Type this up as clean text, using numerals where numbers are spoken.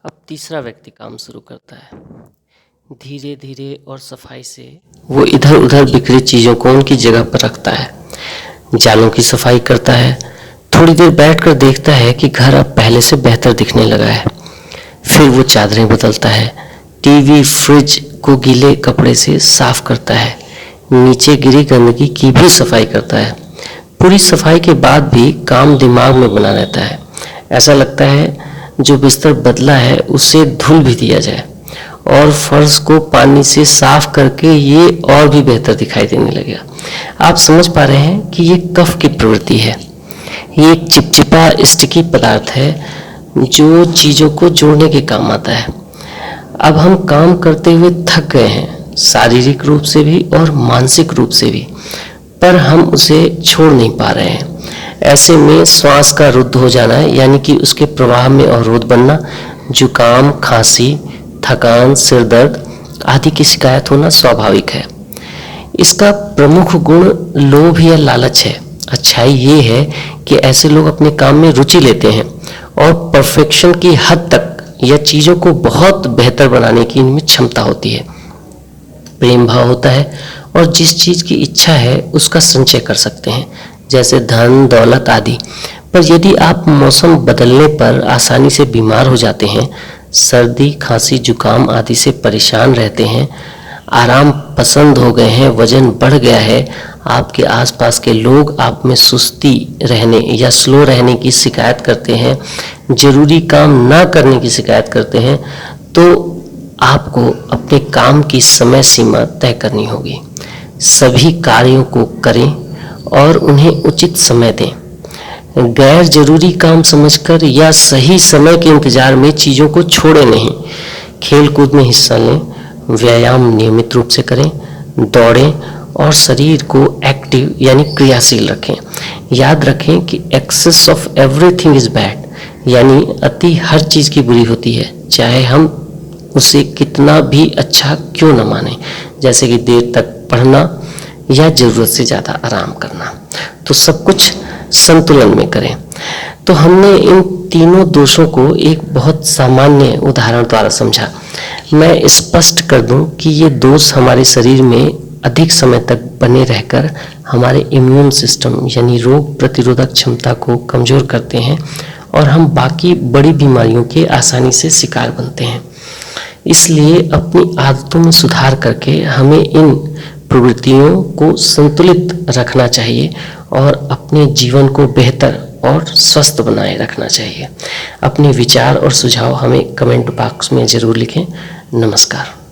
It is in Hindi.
अब तीसरा व्यक्ति काम शुरू करता है। धीरे धीरे और सफाई से वो इधर उधर बिखरी चीज़ों को उनकी जगह पर रखता है, जालों की सफाई करता है। थोड़ी देर बैठकर देखता है कि घर अब पहले से बेहतर दिखने लगा है। फिर वो चादरें बदलता है, टीवी फ्रिज को गीले कपड़े से साफ करता है, नीचे गिरी गंदगी की भी सफाई करता है। पूरी सफाई के बाद भी काम दिमाग में बना रहता है। ऐसा लगता है जो बिस्तर बदला है उसे धुल भी दिया जाए और फर्श को पानी से साफ करके ये और भी बेहतर दिखाई देने लगेगा। आप समझ पा रहे हैं कि ये कफ की प्रवृत्ति है। ये एक चिपचिपा स्टिकी पदार्थ है जो चीज़ों को जोड़ने के काम आता है। अब हम काम करते हुए थक गए हैं, शारीरिक रूप से भी और मानसिक रूप से भी, पर हम उसे छोड़ नहीं पा रहे हैं। ऐसे में श्वास का रुद्ध हो जाना यानी कि उसके प्रवाह में अवरोध बनना, जुकाम, खांसी, थकान, सिर दर्द आदि की शिकायत होना स्वाभाविक है। इसका प्रमुख गुण लोभ या लालच है। अच्छाई ये है कि ऐसे लोग अपने काम में रुचि लेते हैं और परफेक्शन की हद तक या चीज़ों को बहुत बेहतर बनाने की इनमें क्षमता होती है। प्रेम भाव होता है और जिस चीज़ की इच्छा है उसका संचय कर सकते हैं, जैसे धन, दौलत आदि। पर यदि आप मौसम बदलने पर आसानी से बीमार हो जाते हैं, सर्दी, खांसी, जुकाम आदि से परेशान रहते हैं, आराम पसंद हो गए हैं, वजन बढ़ गया है, आपके आसपास के लोग आप में सुस्ती रहने या स्लो रहने की शिकायत करते हैं, जरूरी काम ना करने की शिकायत करते हैं, तो आपको अपने काम की समय सीमा तय करनी होगी। सभी कार्यों को करें और उन्हें उचित समय दें। गैर जरूरी काम समझकर या सही समय के इंतजार में चीज़ों को छोड़ें नहीं। खेल कूद में हिस्सा लें, व्यायाम नियमित रूप से करें, दौड़ें और शरीर को एक्टिव यानी क्रियाशील रखें। याद रखें कि excess of everything is bad, यानी अति हर चीज़ की बुरी होती है, चाहे हम उसे कितना भी अच्छा क्यों न माने, जैसे कि देर तक पढ़ना या ज़रूरत से ज़्यादा आराम करना। तो सब कुछ संतुलन में करें। तो हमने इन तीनों दोषों को एक बहुत सामान्य उदाहरण द्वारा समझा। मैं स्पष्ट कर दूं कि ये दोष हमारे शरीर में अधिक समय तक बने रहकर हमारे इम्यून सिस्टम यानी रोग प्रतिरोधक क्षमता को कमज़ोर करते हैं और हम बाकी बड़ी बीमारियों के आसानी से शिकार बनते हैं। इसलिए अपनी आदतों में सुधार करके हमें इन प्रवृत्तियों को संतुलित रखना चाहिए और अपने जीवन को बेहतर और स्वस्थ बनाए रखना चाहिए। अपने विचार और सुझाव हमें कमेंट बॉक्स में ज़रूर लिखें। नमस्कार।